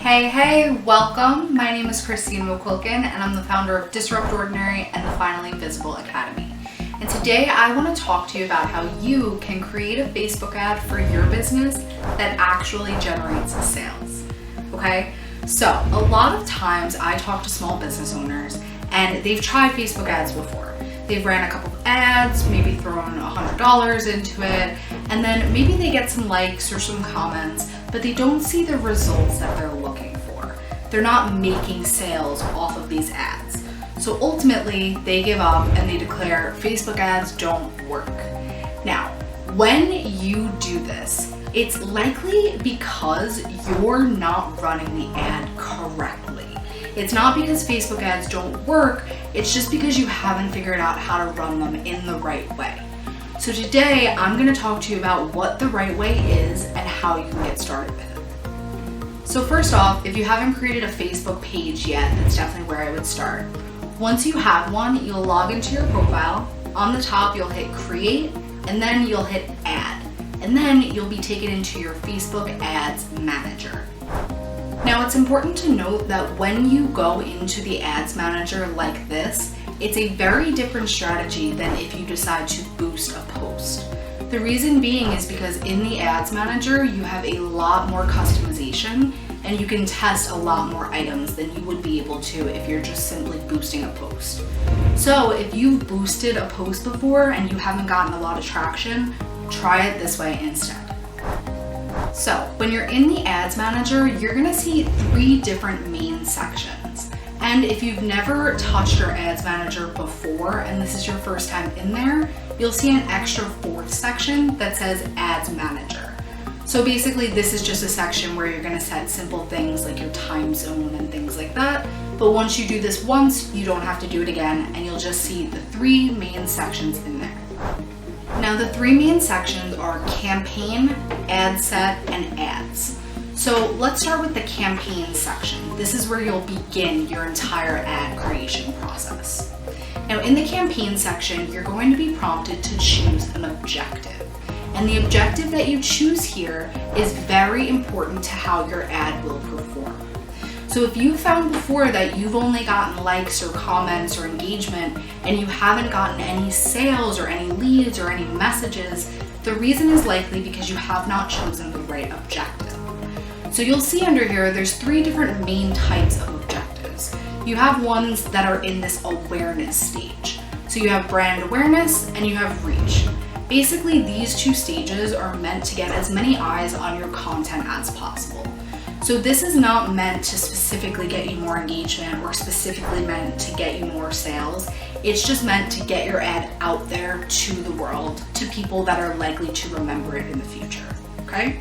Hey, welcome. My name is Christine McQuilkin and I'm the founder of Disrupt Ordinary and the Finally Visible Academy. And today I want to talk to you about how you can create a Facebook ad for your business that actually generates sales. Okay? So a lot of times I talk to small business owners and they've tried Facebook ads before. They've ran a couple of ads, maybe thrown $100 into it, and then maybe they get some likes or some comments, but they don't see the results that they're looking for. They're not making sales off of these ads. So ultimately, they give up and they declare Facebook ads don't work. Now, when you do this, it's likely because you're not running the ad correctly. It's not because Facebook ads don't work, it's just because you haven't figured out how to run them in the right way. So today, I'm going to talk to you about what the right way is and how you can get started with it. So first off, if you haven't created a Facebook page yet, that's definitely where I would start. Once you have one, you'll log into your profile. On the top, you'll hit create, and then you'll hit add. And then you'll be taken into your Facebook ads manager. Now it's important to note that when you go into the ads manager like this, it's a very different strategy than if you decide to boost a post. The reason being is because in the ads manager, you have a lot more customization and you can test a lot more items than you would be able to if you're just simply boosting a post. So if you've boosted a post before and you haven't gotten a lot of traction, try it this way instead. So when you're in the ads manager, you're gonna see 3 different main sections. And if you've never touched your ads manager before and this is your first time in there, you'll see an extra 4th section that says ads manager. So basically this is just a section where you're gonna set simple things like your time zone and things like that. But once you do this once, you don't have to do it again and you'll just see the 3 main sections in there. Now the 3 main sections are campaign, ad set, and ads. So let's start with the campaign section. This is where you'll begin your entire ad creation process. Now in the campaign section, you're going to be prompted to choose an objective. And the objective that you choose here is very important to how your ad will perform. So if you found before that you've only gotten likes or comments or engagement and you haven't gotten any sales or any leads or any messages, the reason is likely because you have not chosen the right objective. So you'll see under here, there's 3 different main types of objectives. You have ones that are in this awareness stage. So you have brand awareness and you have reach. Basically, these 2 stages are meant to get as many eyes on your content as possible. So this is not meant to specifically get you more engagement or specifically meant to get you more sales. It's just meant to get your ad out there to the world, to people that are likely to remember it in the future, okay?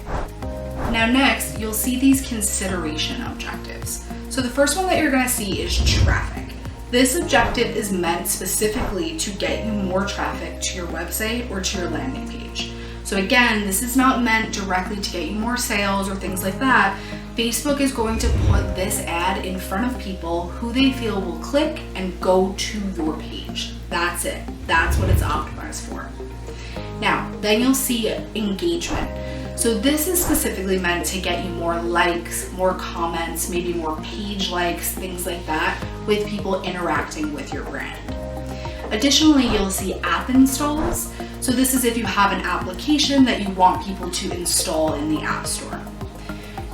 Now next, you'll see these consideration objectives. So the first one that you're gonna see is traffic. This objective is meant specifically to get you more traffic to your website or to your landing page. So again, this is not meant directly to get you more sales or things like that. Facebook is going to put this ad in front of people who they feel will click and go to your page. That's it. That's what it's optimized for. Now, then you'll see engagement. So this is specifically meant to get you more likes, more comments, maybe more page likes, things like that, with people interacting with your brand. Additionally, you'll see app installs. So this is if you have an application that you want people to install in the App Store.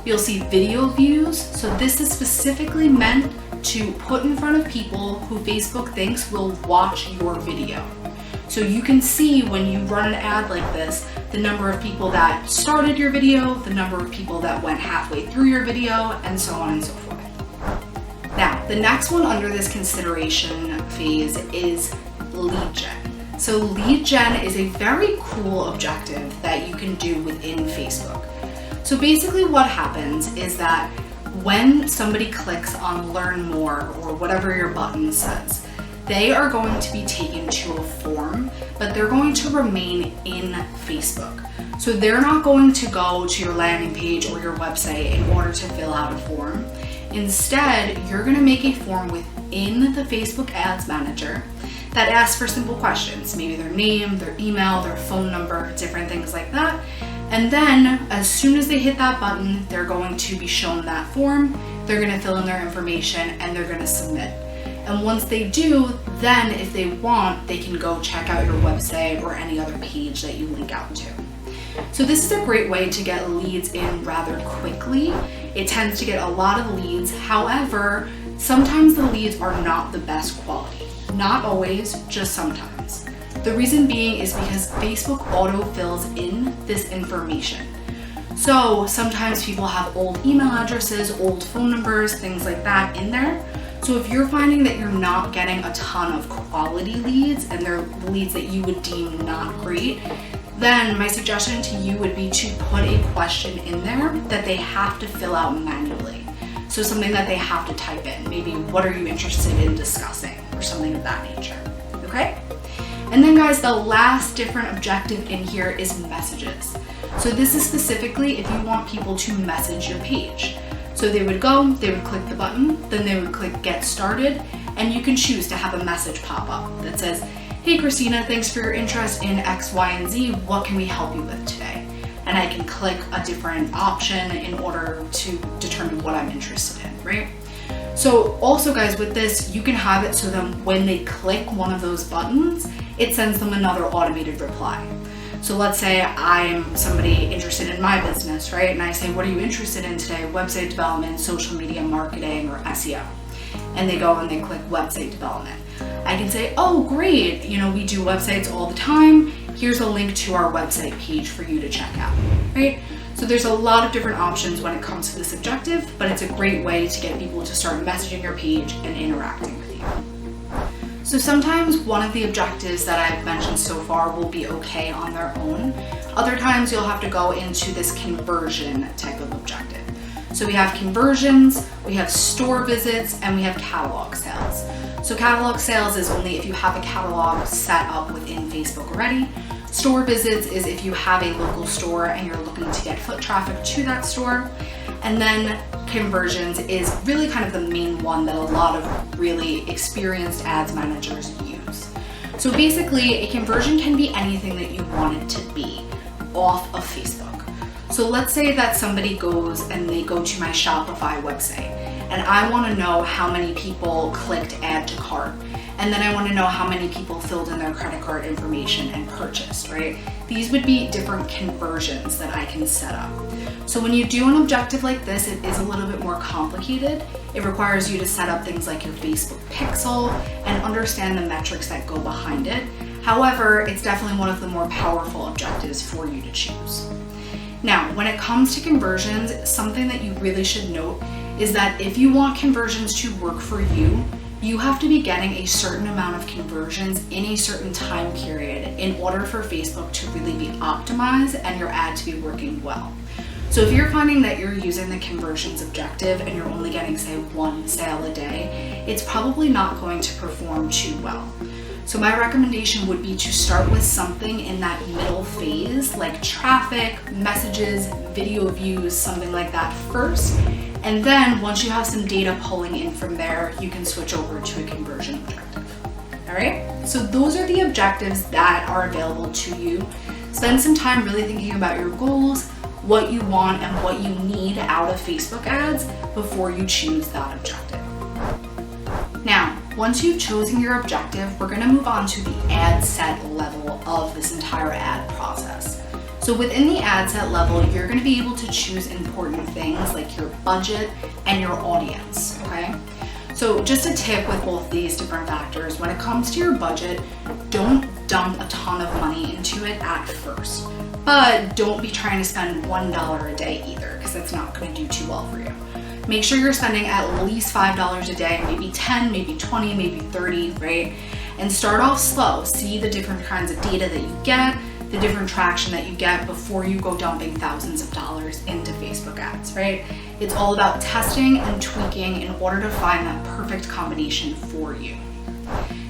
You'll see video views. So this is specifically meant to put in front of people who Facebook thinks will watch your video. So you can see when you run an ad like this, the number of people that started your video, the number of people that went halfway through your video, and so on and so forth. Now, the next one under this consideration phase is lead gen. So lead gen is a very cool objective that you can do within Facebook. So basically what happens is that when somebody clicks on learn more or whatever your button says, they are going to be taken to a form, but they're going to remain in Facebook. So they're not going to go to your landing page or your website in order to fill out a form. Instead, you're going to make a form within the Facebook Ads Manager that asks for simple questions, maybe their name, their email, their phone number, different things like that. And then as soon as they hit that button, they're going to be shown that form, they're gonna fill in their information, and they're gonna submit. And once they do, then if they want, they can go check out your website or any other page that you link out to. So this is a great way to get leads in rather quickly. It tends to get a lot of leads. However, sometimes the leads are not the best quality. Not always, just sometimes. The reason being is because Facebook auto fills in this information. So sometimes people have old email addresses, old phone numbers, things like that in there. So if you're finding that you're not getting a ton of quality leads and they're leads that you would deem not great, then my suggestion to you would be to put a question in there that they have to fill out manually. So something that they have to type in, maybe what are you interested in discussing or something of that nature, okay? And then guys, the last different objective in here is messages. So this is specifically if you want people to message your page. So they would go, they would click the button, then they would click get started, and you can choose to have a message pop up that says, hey Christina, thanks for your interest in X, Y, and Z. What can we help you with today? And I can click a different option in order to determine what I'm interested in, right? So also guys, with this, you can have it so that when they click one of those buttons, it sends them another automated reply. So let's say I'm somebody interested in my business, right? And I say, what are you interested in today? Website development, social media marketing, or SEO. And they go and they click website development. I can say, oh great, we do websites all the time. Here's a link to our website page for you to check out, right? So there's a lot of different options when it comes to this objective, but it's a great way to get people to start messaging your page and interacting with you. So sometimes one of the objectives that I've mentioned so far will be okay on their own. Other times you'll have to go into this conversion type of objective. So we have conversions, we have store visits, and we have catalog sales. So catalog sales is only if you have a catalog set up within Facebook already. Store visits is if you have a local store and you're looking to get foot traffic to that store. And then conversions is really kind of the main one that a lot of really experienced ads managers use. So basically, a conversion can be anything that you want it to be off of Facebook. So let's say that somebody goes and they go to my Shopify website, and I want to know how many people clicked add to cart. And then I want to know how many people filled in their credit card information and purchased, right? These would be different conversions that I can set up. So when you do an objective like this, it is a little bit more complicated. It requires you to set up things like your Facebook pixel and understand the metrics that go behind it. However, it's definitely one of the more powerful objectives for you to choose. Now, when it comes to conversions, something that you really should note is that if you want conversions to work for you, you have to be getting a certain amount of conversions in a certain time period in order for Facebook to really be optimized and your ad to be working well. So if you're finding that you're using the conversions objective and you're only getting, say, one sale a day, it's probably not going to perform too well. So my recommendation would be to start with something in that middle phase, like traffic, messages, video views, something like that first. And then once you have some data pulling in from there, you can switch over to a conversion objective. All right? So those are the objectives that are available to you. Spend some time really thinking about your goals, what you want and what you need out of Facebook ads before you choose that objective. Now, once you've chosen your objective, we're going to move on to the ad set level of this entire ad process. So within the ad set level, you're going to be able to choose important things like your budget and your audience, okay? So just a tip with both these different factors, when it comes to your budget, don't dump a ton of money into it at first. But don't be trying to spend $1 a day either, because that's not going to do too well for you. Make sure you're spending at least $5 a day, maybe 10, maybe 20, maybe 30, right? And start off slow. See the different kinds of data that you get, the different traction that you get before you go dumping thousands of dollars into Facebook ads, right? It's all about testing and tweaking in order to find that perfect combination for you.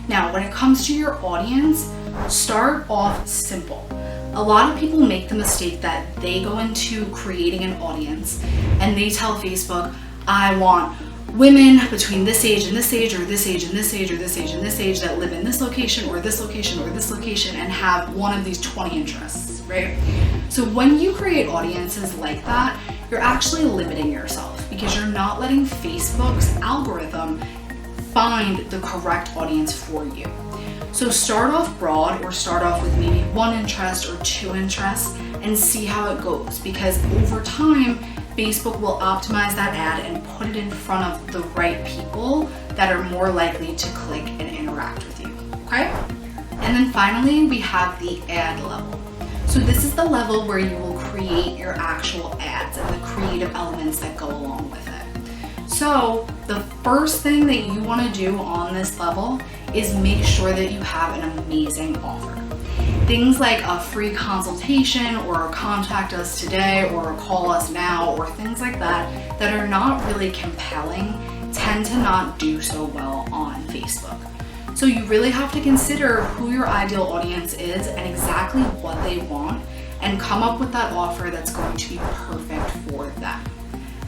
Now, when it comes to your audience, start off simple. A lot of people make the mistake that they go into creating an audience and they tell Facebook, I want women between this age and this age, or this age and this age, or this age and this age that live in this location or this location or this location and have one of these 20 interests, right? So when you create audiences like that, you're actually limiting yourself because you're not letting Facebook's algorithm find the correct audience for you. So start off broad, or start off with maybe 1 interest or 2 interests and see how it goes, because over time, Facebook will optimize that ad and put it in front of the right people that are more likely to click and interact with you, okay? And then finally, we have the ad level. So this is the level where you will create your actual ads and the creative elements that go along with it. So the first thing that you want to do on this level is make sure that you have an amazing offer. Things like a free consultation, or contact us today, or call us now, or things like that that are not really compelling tend to not do so well on Facebook. So you really have to consider who your ideal audience is and exactly what they want, and come up with that offer that's going to be perfect for them.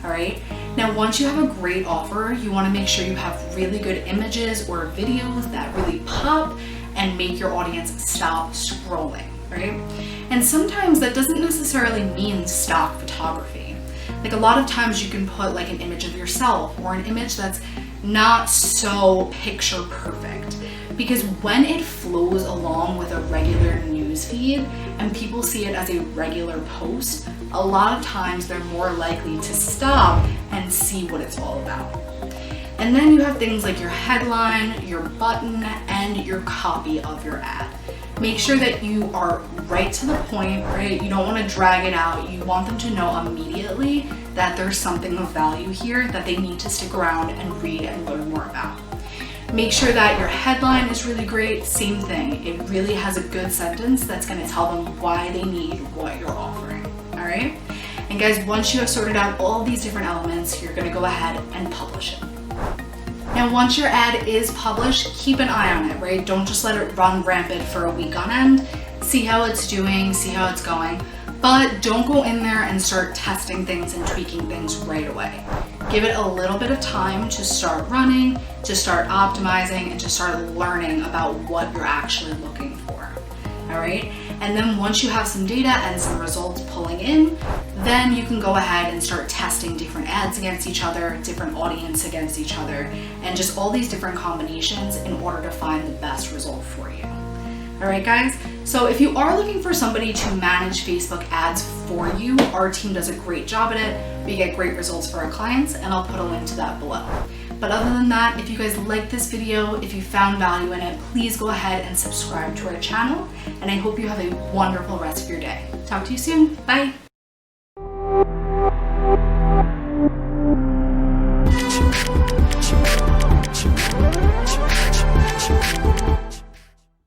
All right. Now, once you have a great offer, you want to make sure you have really good images or videos that really pop and make your audience stop scrolling, right? And sometimes that doesn't necessarily mean stock photography. Like, a lot of times you can put like an image of yourself, or an image that's not so picture perfect, because when it flows along with a regular news feed and people see it as a regular post, a lot of times they're more likely to stop and see what it's all about. And then you have things like your headline, your button, and your copy of your ad. Make sure that you are right to the point, right? You don't want to drag it out. You want them to know immediately that there's something of value here that they need to stick around and read and learn more about. Make sure that your headline is really great. Same thing. It really has a good sentence that's going to tell them why they need what you're offering. All right? And guys, once you have sorted out all these different elements, you're going to go ahead and publish it. Now, once your ad is published, keep an eye on it, right? Don't just let it run rampant for a week on end. See how it's doing, see how it's going, but don't go in there and start testing things and tweaking things right away. Give it a little bit of time to start running, to start optimizing, and to start learning about what you're actually looking for, all right? And then once you have some data and some results pulling in, then you can go ahead and start testing different ads against each other, different audience against each other, and just all these different combinations in order to find the best result for you. All right, guys? So if you are looking for somebody to manage Facebook ads for you, our team does a great job at it. We get great results for our clients, and I'll put a link to that below. But other than that, if you guys like this video, if you found value in it, please go ahead and subscribe to our channel. And I hope you have a wonderful rest of your day. Talk to you soon. Bye.